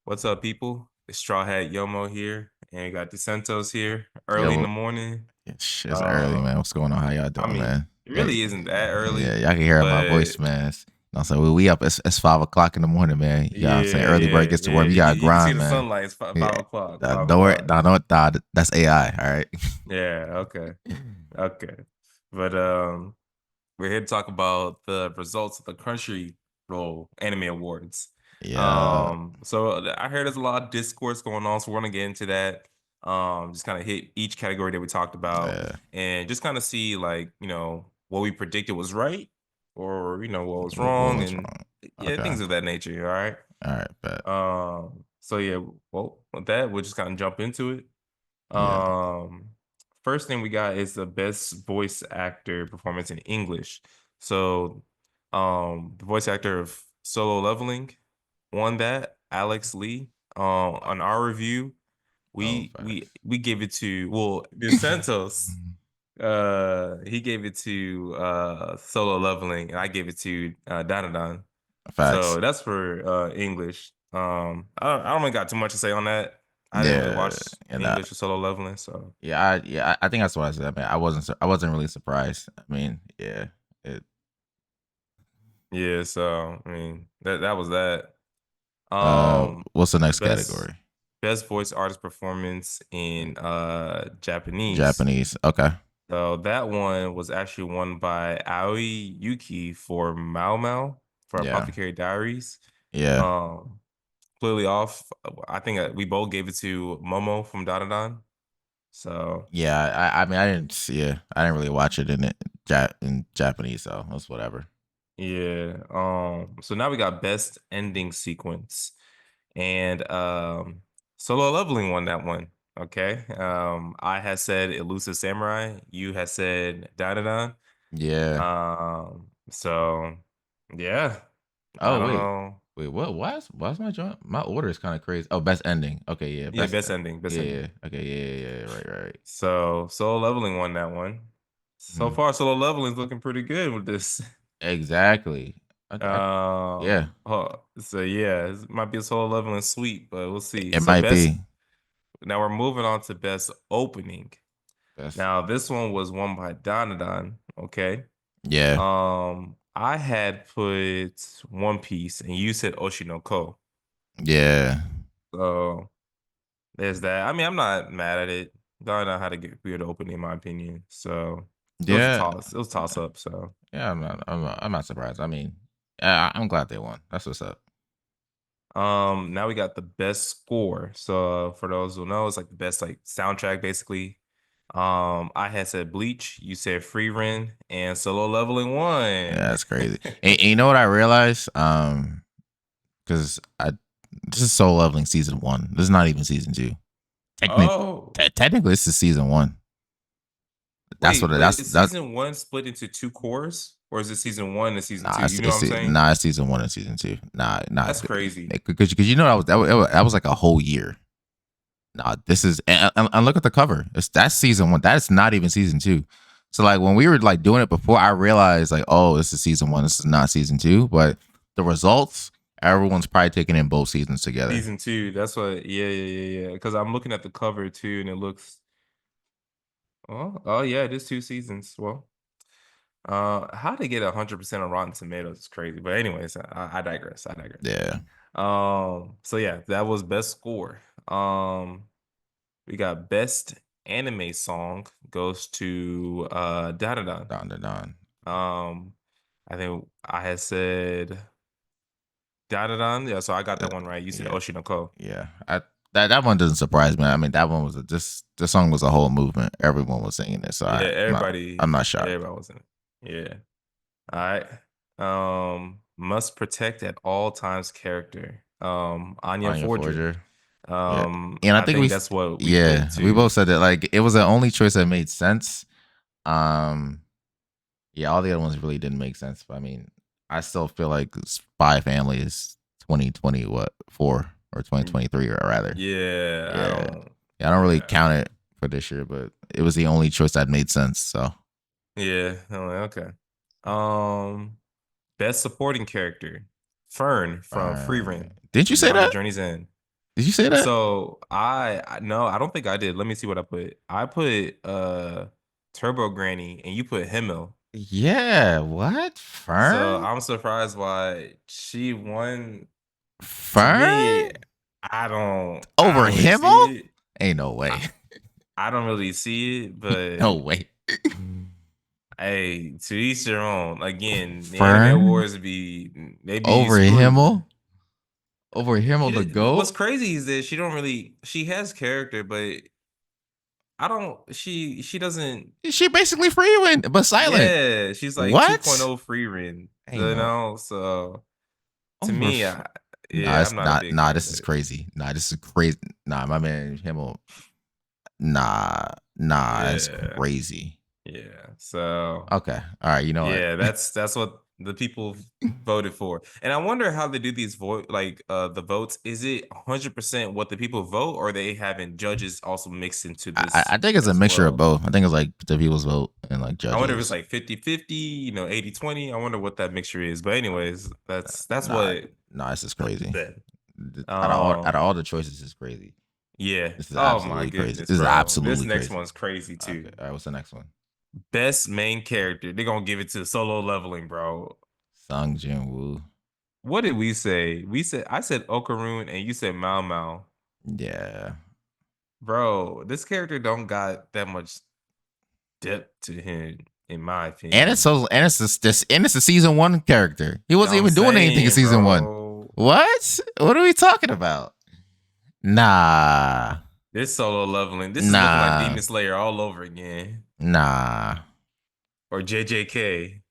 What's up, people? It's StrawhatYomo here, and we got Dcentos here early in Yo, the morning. it's early, Uh, man. What's going on? How y'all I doing, mean, man? it Yeah, really isn't that yeah, early, y'all can hear my but voice, man. So we up. It's 5 o'clock in the morning, man. You know what I'm saying? yeah, Early bird yeah, gets to yeah. work. You You gotta can, you can see grind, the man. sunlight. It's five, Yeah. 5 o'clock. Don't 5 o'clock. worry, that's AI. All right. Yeah. Okay. Okay. But we're here to talk about the results of the Crunchyroll Anime Awards. Yeah, So I heard there's a lot of discourse going on, so we're gonna get into that. Just kind of hit each category that we talked about, yeah. and just kind of see like what we predicted was right, or what was What wrong, was and wrong? yeah, Okay. things of that nature. All right. All right, bet. So yeah, well, with that, we'll just kind of jump into it. Yeah, Um, First thing we got is the best voice actor performance in English. So, the voice actor of Solo Leveling won that, Alex Lee. On our review, oh, we gave it to De Santos. He gave it to Solo Leveling, and I gave it to Danadan. facts. So that's for English. I don't really got too much to say on that. I didn't really Yeah, watch and English or Solo Leveling, so I think that's what I said. I mean, I wasn't really surprised. I mean, yeah, it, yeah. So I mean that was that. Um, what's the next best category? best voice artist performance in Japanese. Japanese. Okay. So that one was actually won by Aoi Yuki for Mao Mao for Yeah. Apothecary Diaries. Yeah. Um, Clearly off. I think we both gave it to Momo from Dadadan. So Yeah. I mean, I didn't see it. I didn't really watch it in Japanese, so it's whatever. yeah. So now we got best ending sequence. And Solo Leveling won that one. Okay. I had said Elusive Samurai. You had said Dadadan. Yeah. So yeah. I Oh don't wait. know. Wait, what? Why's my joint? My order is kind of crazy. Oh, best ending. Okay, yeah, Yeah, best. best ending, best ending. Yeah. Okay, yeah. Right. So Solo Leveling won that one. So Mhm. far, Solo Leveling's looking pretty good with this. Exactly. Yeah, So yeah, it might be a Solo Leveling sweep, but we'll see. it So might best. be Now we're moving on to best opening. best. Now this one was won by Donadon. Okay. Yeah, I had put One Piece, and you said Oshinoko. yeah, So there's that. I mean, I'm not mad at it. Donadon had a good opening, in my opinion. So it was a yeah, toss. It was a toss up. So. yeah. I'm not surprised. I mean, I'm glad they won. That's what's up. Now we got the best score. So for those who know, it's like the best like soundtrack basically. I had said Bleach, you said Free Ren, and Solo Leveling Yeah, one. that's crazy. And you know what I realized? Because I this is Soul Leveling season one. This is not even season two. Oh, Technically, this is season one. That's wait, what but is that. season one split into two cores, or is it season one and season Nah, two? You know what I'm saying? it's season one and season two. Nah, That's crazy. because you know that was like a whole year. Nah, this is and look at the cover. That's season one. That's not even season two. So like when we were like doing it before, I realized like, oh, this is season one. This is not season two. But the results, everyone's probably taking in both seasons together. Season two. That's what. Yeah. Because I'm looking at the cover too, and it looks. Oh yeah, it is two seasons. Well. How to get 100% on Rotten Tomatoes is crazy. But anyways, I digress. I digress. Yeah, So yeah, that was best score. We got best anime song goes to Danadan. Don. Um, I think I had said Danadan. Yeah, so I got Uh, that one right. You said yeah, Oshinoko. yeah. That one doesn't surprise me. I mean, that one was just the song was a whole movement. Everyone was singing it, so Yeah, I'm not shocked. everybody was in it. Yeah. All right. Must protect at all times character. Anya Anya Forger. Forger. Yeah, and I I think think that's what we put yeah, we to. both said that like it was the only choice that made sense. Um, yeah, all the other ones really didn't make sense. But I mean, I still feel like Spy Family is 2020 what 4 or 2023 or rather. Yeah, I Yeah, don't. yeah, I don't really Yeah, count it for this year, but it was the only choice that made sense. So yeah. I'm like, okay. Um, Best supporting character, Fern from Free uh, Run, didn't you say Beyond the that? Journey's End. Did you say that? So no, I don't think I did. Let me see what I put. I put Turbo Granny and you put Himmel. Yeah. What? So Fern? I'm surprised why she won. To me, Fern I over don't really Himmel? see it. Ain't no I, way. I don't really see it, No but way. hey, to each their own. Again, the anime Fern awards they be over screwed. Himmel? Over Himmel the What's goat? crazy is that she don't really she has character, but I don't she doesn't She basically free went, but silent. yeah, she's like What? 2.0 free Ren, Ain't no so to over. me, Nah, yeah, I'm it's not a not. big Nah, fan of this is it. crazy. Nah, this is crazy. Nah, my man Himmel. Nah, nah, it's Yeah. crazy. Yeah. So Okay, all right. You know what? yeah, that's what the people voted for. And I wonder how they do these vote like the votes. Is it 100% what the people vote or they having judges also mixed into this I think it's a as mixture of well? both. I think it's like the people's vote and like I wonder if it's judges. like 50-50, 80-20. I wonder what that mixture is. But anyways, that's Nah, what nah, this is crazy. that Out of um all the choices, is crazy. yeah. This is Oh my absolutely crazy. goodness, This is bro. This absolutely next crazy. one's crazy Okay, too. all right. What's the next one? Best main character. They're gonna give it to solo leveling, bro. Sung Jin Woo. What did we say? I said Okaroon and you said Mao Mao. Yeah, Bro, this character don't got that much depth to him, in my and it's opinion. so and it's this and it's a season one character. He wasn't I'm even doing anything in saying, season one. bro, What? What are we talking about? Nah, this solo leveling, this is looking like nah, Demon Slayer all over again. nah. Or JJK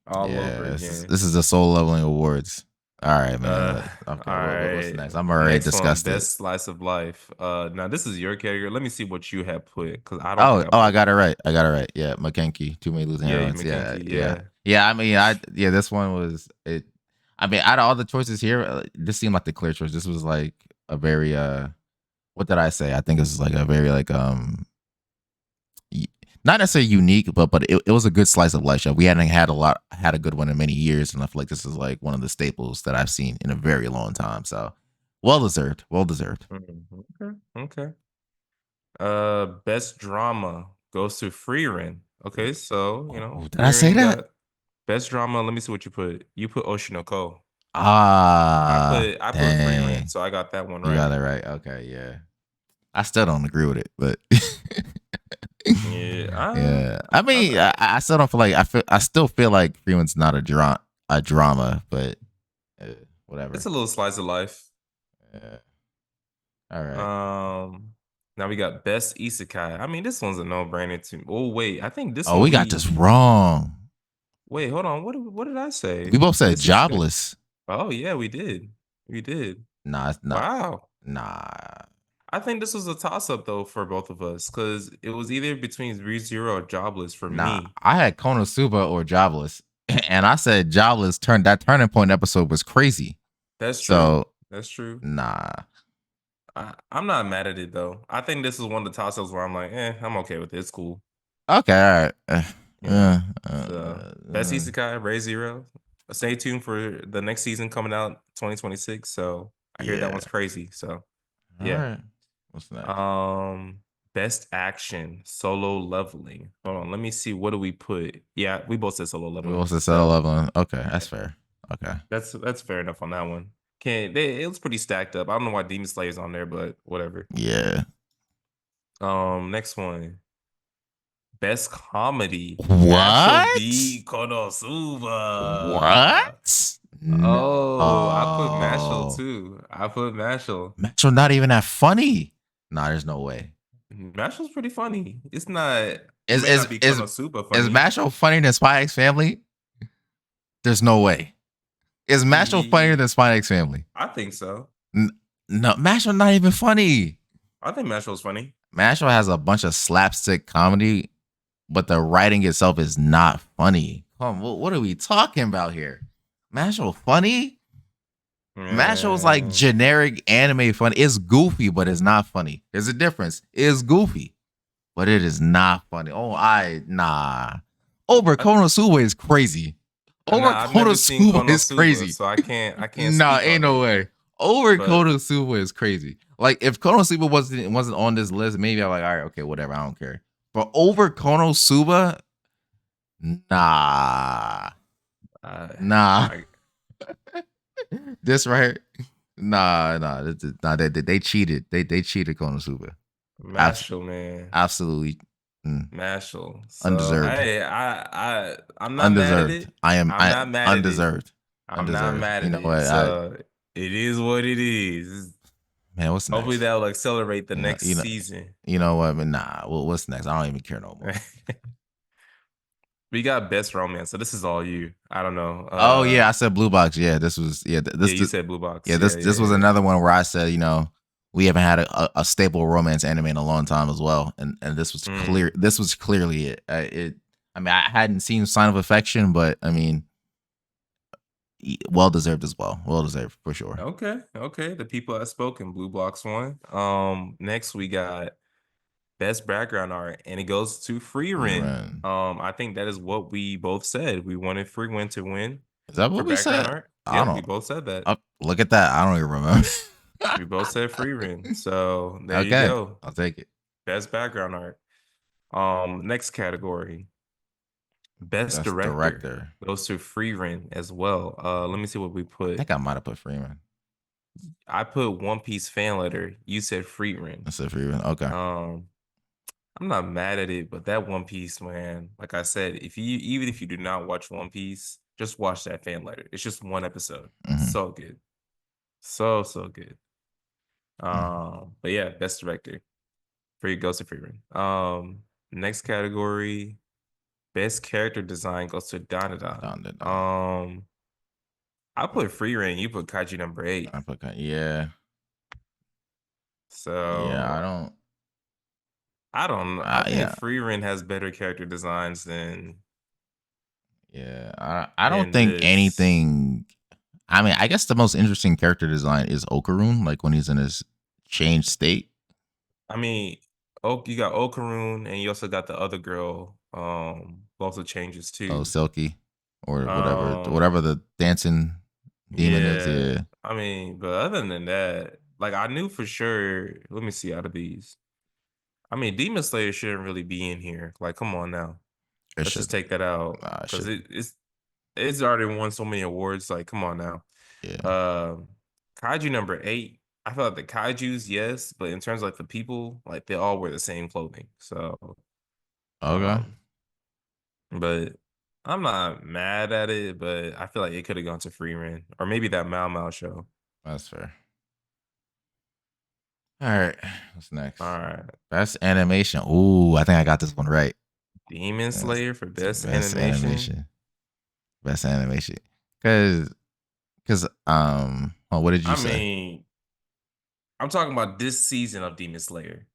all over Yeah, again. this is the soul leveling awards. All right, man. Uh, Okay, all what's right. next? I'm already Next one, disgusted. best slice of life. Now this is your character. Let me see what you have put because I don't think Oh, I I put. got it right. I got it right. Yeah, McKenkie, too many losing Yeah, you heroines. Yeah, McKenkie. yeah, Yeah. yeah. I mean, yeah. This one was it. I mean, out of all the choices here, this seemed like the clear choice. This was like a very what did I say? I think this is like a very like y- not necessarily unique, but it was a good slice of life show. We hadn't had a good one in many years, and I feel like this is like one of the staples that I've seen in a very long time. So well deserved, well deserved. Okay. Okay. Best drama goes to Free Ren. Okay, so Oh, did I Free say Ren that? got best drama. Let me see what you put. You put Oshinoko. I put Free Ren, Dang, so I got that one you got right. it right. Okay, yeah. I still don't agree with it, but Yeah, yeah. I mean, I still don't feel like I still feel like Freeman's not a drama, but uh, it's whatever. a little slice of life. Yeah. All right. Um, Now we got best isekai. I mean, this one's a no-brainer to me. Oh wait, I think this Oh, one we got this wrong. wait, hold on. What did I We say? both said Best isekai. jobless. Oh yeah, we did. We did. Nah, it's not. Wow. Nah, I think this was a toss-up though for both of us because it was either between ReZero or Jobless for nah. me. I had Konosuba or jobless, and I said jobless. That turning point episode was crazy. That's true. So That's true. nah. I'm not mad at it though. I think this is one of the toss-ups where I'm like, I'm okay with it. It's cool. Okay, all right. Yeah. So best isekai, Ray Zero. Stay tuned for the next season coming out 2026. So I hear that yeah. one's crazy. So All yeah. right. What's next? Best action, solo leveling. Hold on, let me see. What do we put? Yeah, we both said solo We leveling. also said So 11. Okay, yeah, that's fair. Okay. that's fair enough on that one. It was pretty stacked up. I don't know why Demon Slayer's on there, but whatever. Yeah. Next one. Best comedy. Mashal What? B Konosuba. What? Oh, I put Mashal No. too. I put Mashal. Metro not even that funny. Nah, there's no way. Mashal's pretty funny. It's not. It Is may is not be is Konosuba is funny. Masho funnier than Spy X Family? There's no way. Is Masho funnier than Spy X Family? I think so. N- no, Masho not even funny. I think Mashal's funny. Masho has a bunch of slapstick comedy, but the writing itself is not funny. Come, what are we talking about here? Masho funny? Masho's like Mm, generic anime funny. It's goofy, but it's not funny. There's a difference. It's goofy, but it is not funny. Oh, nah. Over I, Konosuba is crazy. Over nah, I've never seen Konosuba is Konosuba, crazy. so I can't Nah, speak ain't on no it. way. Over But Konosuba is crazy. Like if Konosuba wasn't on this list, maybe I'm like, all right, okay, whatever, I don't care. But over Konosuba, nah, I, nah. I This right here, nah. Nah, they cheated. They cheated Konosuba. Abs- Mashal, man. absolutely Mashal. So undeserved. I'm not mad at Undeserved. it. I am I'm I not mad at it. undeserved. I'm not Undeserved. mad You at know what? it. So it is what it is. Man, what's Hopefully next? that'll accelerate the You know, next you know, season. you know what? But nah. Well, what's next? I don't even care no more. We got best romance, so this is all you. I don't know. Oh yeah, I said blue box. Yeah, this was Yeah, you said blue box. yeah Yeah, this was yeah, another one where I said we haven't had a stable romance anime in a long time as well, and this was yeah. clear. This was clearly it. I mean, I hadn't seen Sign of Affection, but I mean, well deserved as well. Well deserved for sure. Okay, okay. The people have spoken. Blue box one. Next we got best background art, and it goes to Free Ren. Rerun. I think that is what we both said. We wanted Free Ren to win Is that for what we background said? art. I Yeah, we don't. both said that. Look at that. I don't even remember. We both said Free Ren. So there you Okay, go. I'll take it. Best background art. Next category, best Best director director. goes to Free Ren as well. Let me see what we I put. think I might have put Freeman. I put One Piece fan letter. You said Free Ren. That's it, Freeman. Okay. Um, I'm not mad at it, but that One Piece, man, like I said, if you even if you do not watch One Piece, just watch that fan letter. It's just one episode. Mm-hmm. So good. So, so good. Mm-hmm. But yeah, best director. Free goes to Freeman. Next category, best character design goes to Donadan. Done, done, done. I put Free Reign, you put Kaiji number eight. I put, yeah. Yeah, I So don't. I don't know. I think Yeah, Free Reign has better character designs yeah. I don't than think this. anything. I mean, I guess the most interesting character design is Okaroon, like when he's in his changed state. I mean, you got Okaroon and you also got the other girl, who also changes Oh, too. Silky, or Um, whatever the dancing demon is. yeah. Yeah, I mean, but other than that, like I knew for sure. Let me see out of these. I mean, Demon Slayer shouldn't really be in here. Like, come on now. it Let's just shouldn't. take that out Nah, it because shouldn't. it's already won so many awards. Like, come on now. Yeah. Um, Kaiju number eight. I feel like the Kaiju's, yes, but in terms of like the people, like they all wear the same clothing. So, Okay, um, but I'm not mad at it, but I feel like it could have gone to Free Ren or maybe that Mao Mao show. that's fair. All right, what's All next? right. Best animation. Ooh, I think I got this one right. Demon That's Slayer for the best best animation. animation. Best animation. Cause oh, what did you I say? mean, I'm talking about this season of Demon Slayer.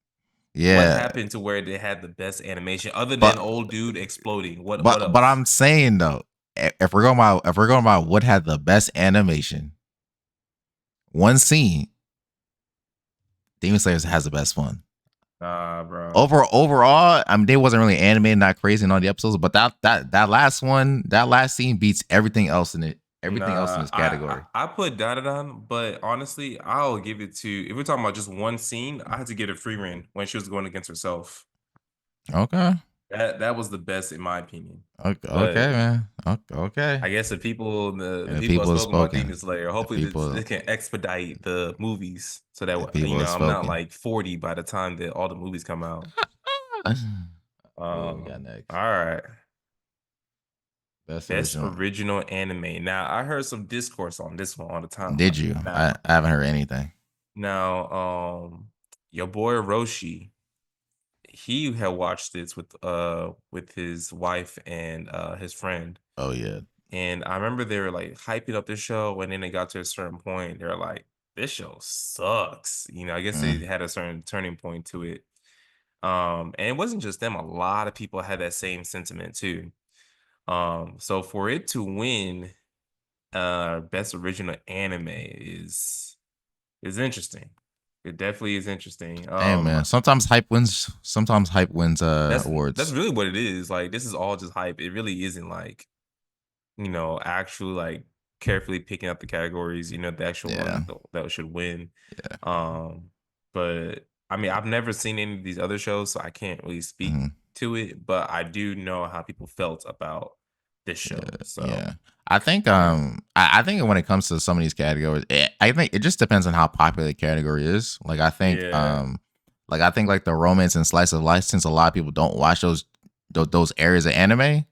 What Yeah, happened to where they had the best animation other than but old dude exploding? What but else? I'm saying though, if we're going by what had the best animation, one scene, Demon Slayer has the best one. Nah, bro. Overall, I mean, they wasn't really animated, not crazy in all the episodes, but that last one, that last scene beats everything else in it, everything else in Nah, this category. I put Dadadan, but honestly, I'll give it to if we're talking about just one scene, I had to get a Free Reign when she was going against herself. Okay, That was the best in my opinion. okay, okay, But man. Okay, okay. I guess And the the people have people have spoken about Demon spoken. Slayer. The Hopefully people, they can expedite the movies so that the people have I'm not spoken. like 40 by the time that all the movies come out. What we got next? All right. Best Best original. original anime. Now I heard some discourse on this one on the Did timeline. you? Now, I haven't heard anything. now, your boy Roshi, he had watched this with his wife and his friend. Oh yeah. And I remember they were like hyping up the show, and then they got to a certain point, they're like, this show sucks. You know, I guess they Mm. had a certain turning point to it. And it wasn't just them, a lot of people had that same sentiment too. So for it to win best original anime is interesting. It definitely is interesting. Hey man, sometimes hype wins. Sometimes hype wins That's awards. really what it is. Like this is all just hype. It really isn't like, actual like carefully picking out the categories, the actual Yeah. one that should win. Yeah. Um, but I mean, I've never seen any of these other shows, so I can't really speak Mhm. to it, but I do know how people felt about this Yeah, show. So, yeah. I think yeah. I think when it comes to some of these categories, I think it just depends on how popular the category is. Yeah. Like I think like the romance and slice of life, since a lot of people don't watch those areas of anime,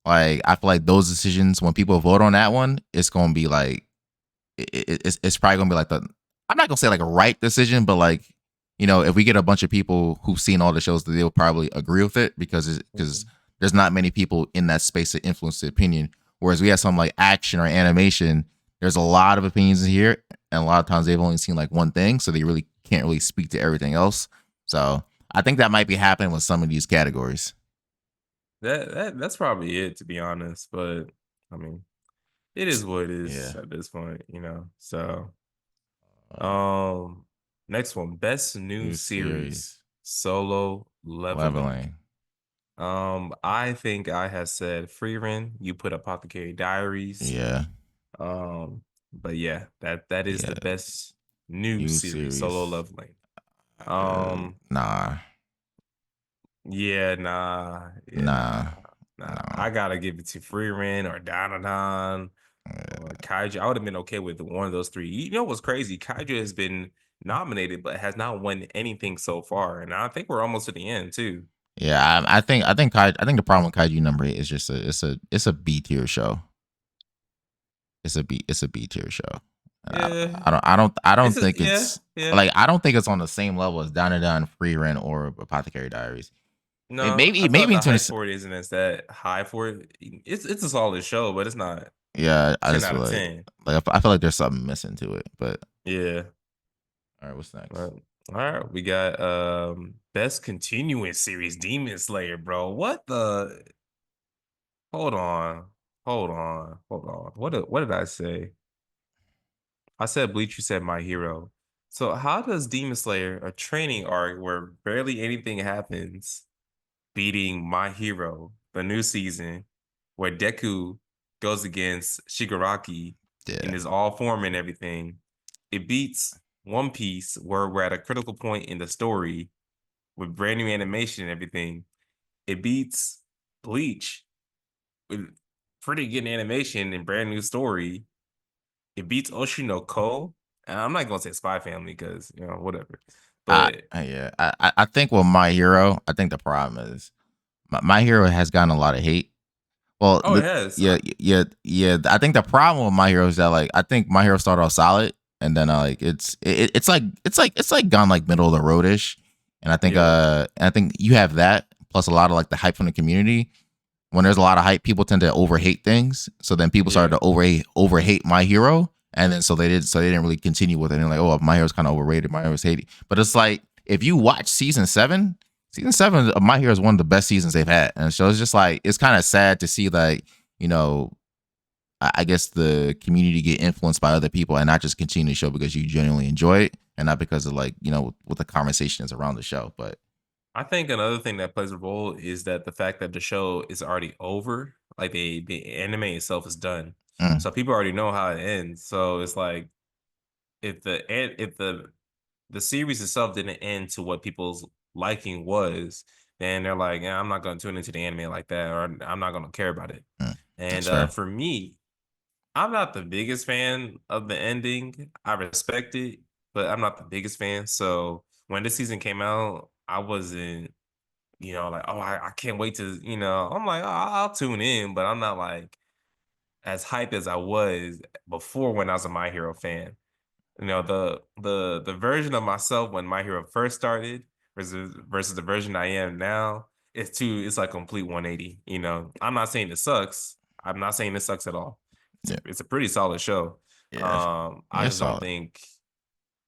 like I feel like those decisions when people vote on that one, it's gonna be like it's probably gonna be like the I'm not gonna say like a right decision, but like if we get a bunch of people who've seen all the shows, they'll probably agree with it because Mhm. there's not many people in that space to influence the opinion. Whereas we have some like action or animation, there's a lot of opinions in here, and a lot of times they've only seen like one thing, so they really can't really speak to everything else. So I think that might be happening with some of these categories. That's probably it, to be honest. But I mean, it is what it is Yeah. at this point. So, Uh, um, next one, best new New series, series Solo Leveling. leveling. I think I had said Freerun. You put Apothecary Diaries. Yeah. But yeah, that is the Yeah. best new New series, Solo series. Leveling. Um, Nah. yeah, nah, yeah, nah, Nah. nah. No. I gotta give it to Freerun or Danadon or Kaiju. I would have been okay with one of those three. You know what's crazy? Kaiju has been nominated, but has not won anything so far, and I think we're almost to the end too. Yeah, I think the problem with Kaiju number 8 is just it's a B tier show. It's a B tier show. And Yeah, I it's don't a think yeah, it's yeah. like I don't think it's on the same level as Danadon, Free Rent, or Apothecary Diaries. No, I feel like Maybe the into hype for it isn't as that high for it. It's a solid show, but it's not yeah. I 10 just out feel of like 10. I feel like there's something missing to it. But Yeah. all right, what's next? All right, we got best continuing series Demon Slayer, bro. What the Hold on. Hold on. Hold on. What did I say? I said Bleach, you said My Hero. So how does Demon Slayer, a training arc where barely anything happens, beating My Hero, the new season, where Deku goes against Shigaraki in Yeah, his all form and everything. It beats One Piece, where we're at a critical point in the story with brand new animation and everything. It beats Bleach with pretty good animation and brand new story. It beats Oshinoko. And I'm not gonna say Spy Family because whatever. But yeah. I think with My Hero, I think the problem is My Hero has gotten a lot of hate. Well, oh, it has. yeah. I think the problem with My Hero is that like I think My Hero started off solid, and then like it's like gone like middle of the roadish, Yeah, and I think you have that plus a lot of like the hype from the community. When there's a lot of hype, people tend to overhate things. So then people started yeah, to overhate My Hero, and then so they didn't really continue with it. And they're like, oh, My Hero's kind of overrated. My Hero's hated. But it's like if you watch season seven of My Hero is one of the best seasons they've had, and so it's just like it's kind of sad to see like you know I guess the community get influenced by other people and not just continue the show because you genuinely enjoy it and not because of like what the conversation is around the show. But I think another thing that plays a role is that the fact that the show is already over, like the anime itself is done, mm, so people already know how it ends. So it's like if the series itself didn't end to what people's liking was, then they're like, yeah, I'm not gonna tune into the anime like that, or I'm not gonna care about it. mm, And that's fair. for me, I'm not the biggest fan of the ending. I respect it, but I'm not the biggest fan. So when this season came out, I wasn't, like, oh, I can't wait to. I'm like, oh, I'll tune in, but I'm not like as hyped as I was before when I was a My Hero fan. The version of myself when My Hero first started versus the version I am now, it's like complete 180. I'm not saying it sucks. I'm not saying it sucks at all. It's a Yeah, it's a pretty solid show. yeah, I yeah. just don't Solid. think,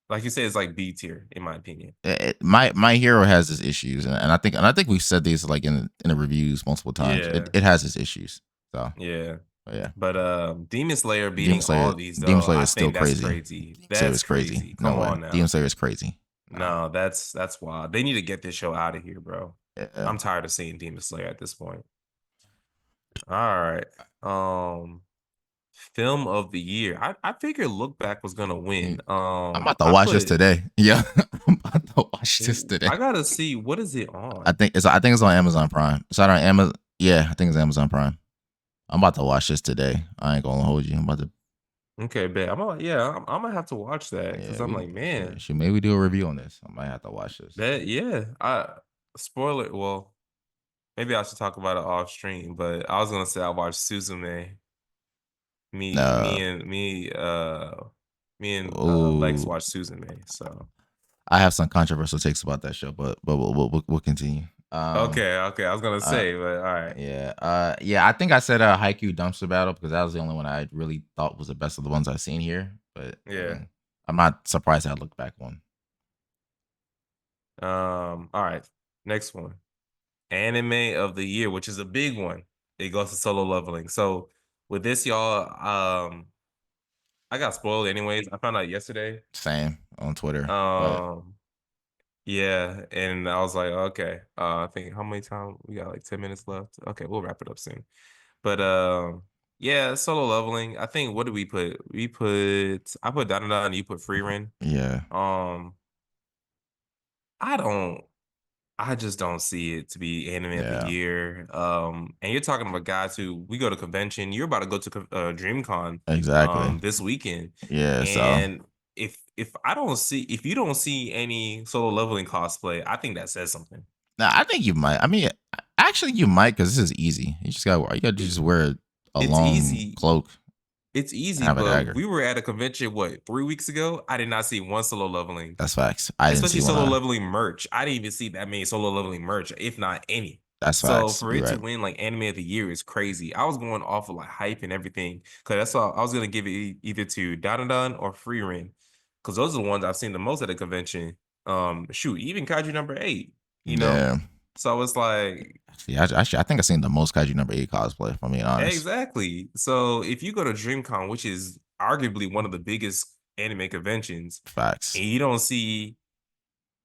like you said, it's like B tier in my opinion. My hero has its issues, and I think we've said these like in the reviews multiple times. Yeah, It has its issues. So yeah. but yeah, But Demon Slayer beating all of these Demon though, Slayer I is still think that's crazy. crazy. Demon Slayer That's is crazy. crazy. No Come way. on Demon now. Slayer is crazy. Nah. No, that's wild. They need to get this show out of here, bro. Yeah. I'm tired of seeing Demon Slayer at this point. All right. Um, Film of the year. I figured Look Back was gonna Mm, win. I'm about to I watch this put today. Yeah, I'm about to watch this ooh, today. I gotta see what is it on. I think it's on Amazon Prime. It's not on Amazon. Yeah, I think it's Amazon Prime. I'm about to watch this today. I ain't gonna hold you. I'm about to. Okay, bet. I'm gonna have to watch that because Yeah, I'm we like, man, should maybe do a review on this. I might have to watch this. that yeah. I spoiler. Well, maybe I should talk about it off stream, but I was gonna say I watched Suzume. Uh, Me and Lex oh, watched Suzume. So I have some controversial takes about that show, but we'll continue. okay. I was gonna Uh, say, but all right. yeah. I think I said Haikyuu dumpster battle because that was the only one I really thought was the best of the ones I've seen here. But I Yeah. mean, I'm not surprised I looked back one. All right. Next one. Anime of the year, which is a big one. It goes to Solo Leveling. So with this, y'all, I got spoiled anyways. I found out yesterday. Same on Twitter, but Um, yeah, and I was like, okay. I think how many times we got like 10 minutes left. Okay, we'll wrap it up soon. But yeah, Solo Leveling. I think what did we put? I put Danada and you put Free Ren. yeah, Um, I don't I just don't see it to be anime of the yeah, year. And you're talking about guys who we go to convention. You're about to go to DreamCon exactly. this weekend, Yeah, so and if you don't see any Solo Leveling cosplay, I think that says something. now I think you might. I mean, actually, you might because this is easy. You got to It, just wear a it's long easy. cloak It's and easy, have a but dagger. we were at a convention what 3 weeks ago. I did not see one Solo Leveling. That's facts. I didn't Especially see one Solo eye. Leveling merch. I didn't even see that many Solo Leveling merch, if not any. That's So facts. for You're it to right. win like anime of the year is crazy. I was going off of like hype and everything because that's all I was gonna give it either to Dandadan or Free Ren because those are the ones I've seen the most at the convention. Shoot, even Kaiju number 8, you know. Yeah. So it's like Actually, I think I've seen the most Kaiju number 8 cosplay. If I'm being honest. exactly. So if you go to DreamCon, which is arguably one of the biggest anime conventions, Facts. and you don't see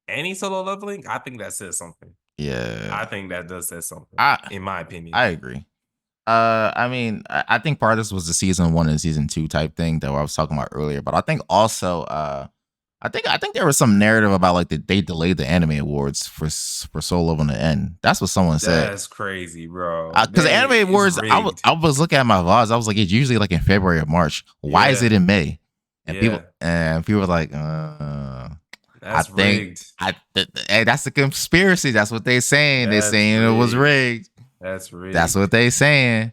any Solo Leveling, I think that says something. Yeah. I think that does say something, I in my opinion. I agree. I mean, I think part of this was the season 1 and season 2 type thing that I was talking about earlier, but I think also, I think there was some narrative about like that they delayed the anime awards for Solo on the end. That's what someone said. That's crazy, bro. Because the anime It's awards, rigged. I was looking at my vlogs. I was like, it's usually like in February or March. Why is Yeah, it in May? yeah. And people were like, I That's think rigged. hey, that's a conspiracy. That's what they saying. They're That's saying it was rigged. rigged. That's That's what rigged. they saying.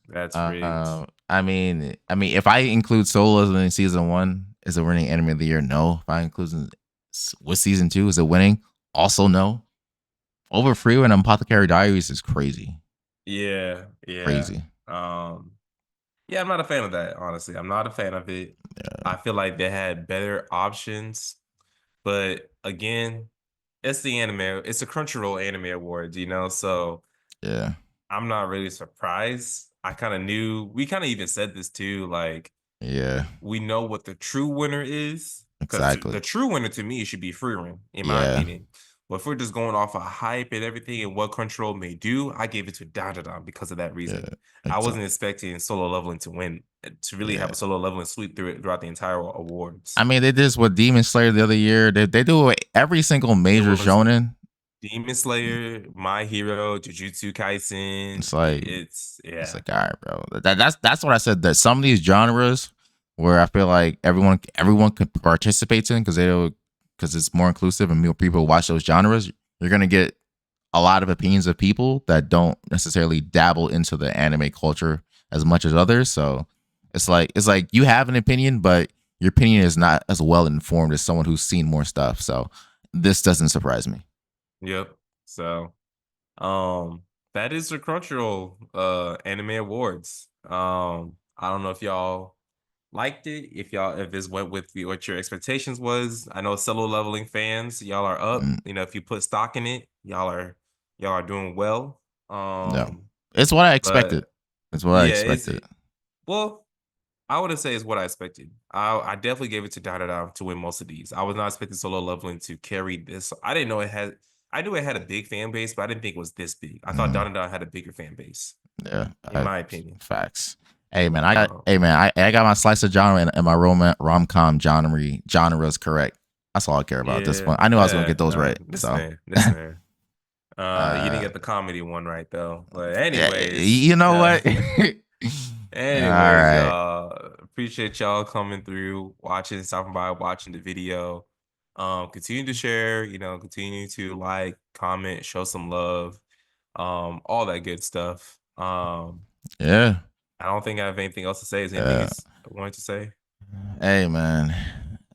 That's rigged. I mean, if I include solos in season 1, is it winning anime of the year? No. If I include with season 2, is it winning? Also, no. Over Freeway and Apothecary Diaries is crazy, Yeah, yeah. crazy. Um, yeah, I'm not a fan of that, honestly. I'm not a fan of it. I feel like they had better options, but again, it's the anime. It's a Crunchyroll Anime Awards, you know. So Yeah, I'm not really surprised. I kind of knew. We kind of even said this too. Like yeah, we know what the true winner is because exactly. the true winner to me should be Freerun, in my Yeah, opinion. But if we're just going off of hype and everything and what Control may do, I gave it to Dandadan because of that yeah, reason. I wasn't exactly. expecting Solo Leveling to win, to really have Yeah. a Solo Leveling sweep throughout the entire awards. I mean, they did this with Demon Slayer the other year. They do it every single It major was shonen. Demon Slayer, My Hero, Jujutsu Kaisen. It's like It's it's yeah, like, all right, bro. That's what I said. That some of these genres where I feel like everyone could participate in because it's more inclusive and more people watch those genres. You're gonna get a lot of opinions of people that don't necessarily dabble into the anime culture as much as others. So it's like you have an opinion, but your opinion is not as well informed as someone who's seen more stuff. So this doesn't surprise me. yep. So that is the Crunchyroll anime awards. I don't know if y'all liked it, if this went with what your expectations was. I know Solo Leveling fans, y'all are up. Mm, You know, if you put stock in it, y'all are doing well. no, it's what I expected. But It's what I yeah, expected. well, I wouldn't say it's what I expected. I definitely gave it to Dada to win most of these. I was not expecting Solo Leveling to carry this. I didn't know it had. I knew it had a big fan base, but I didn't think it was this big. I thought Mm, Dada had a bigger fan base, yeah, in my opinion. facts. Hey man, Um, I got my slice of genre and my rom com genres correct. That's all I care about at this yeah, point. I knew I was gonna get those no, right. this So man, this man. You didn't uh get the comedy one right though. But anyways, you know what? All right. y'all, appreciate y'all coming through, watching, stopping by, watching the video. Continue to share, continue to like, comment, show some love, all that good stuff. Yeah. I don't think I have anything else to say. Is anything Uh, is I wanted to say? hey man.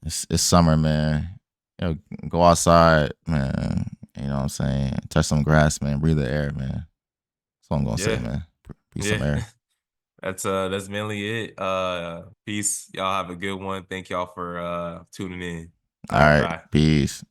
It's summer, man. You know, go outside, man. You know what I'm saying? Touch some grass, man. Breathe the air, man. That's all I'm gonna say, Yeah, man. Breathe yeah. some air. That's mainly it. Peace. Y'all have a good one. Thank y'all for tuning in. All All right, right. bye. Peace.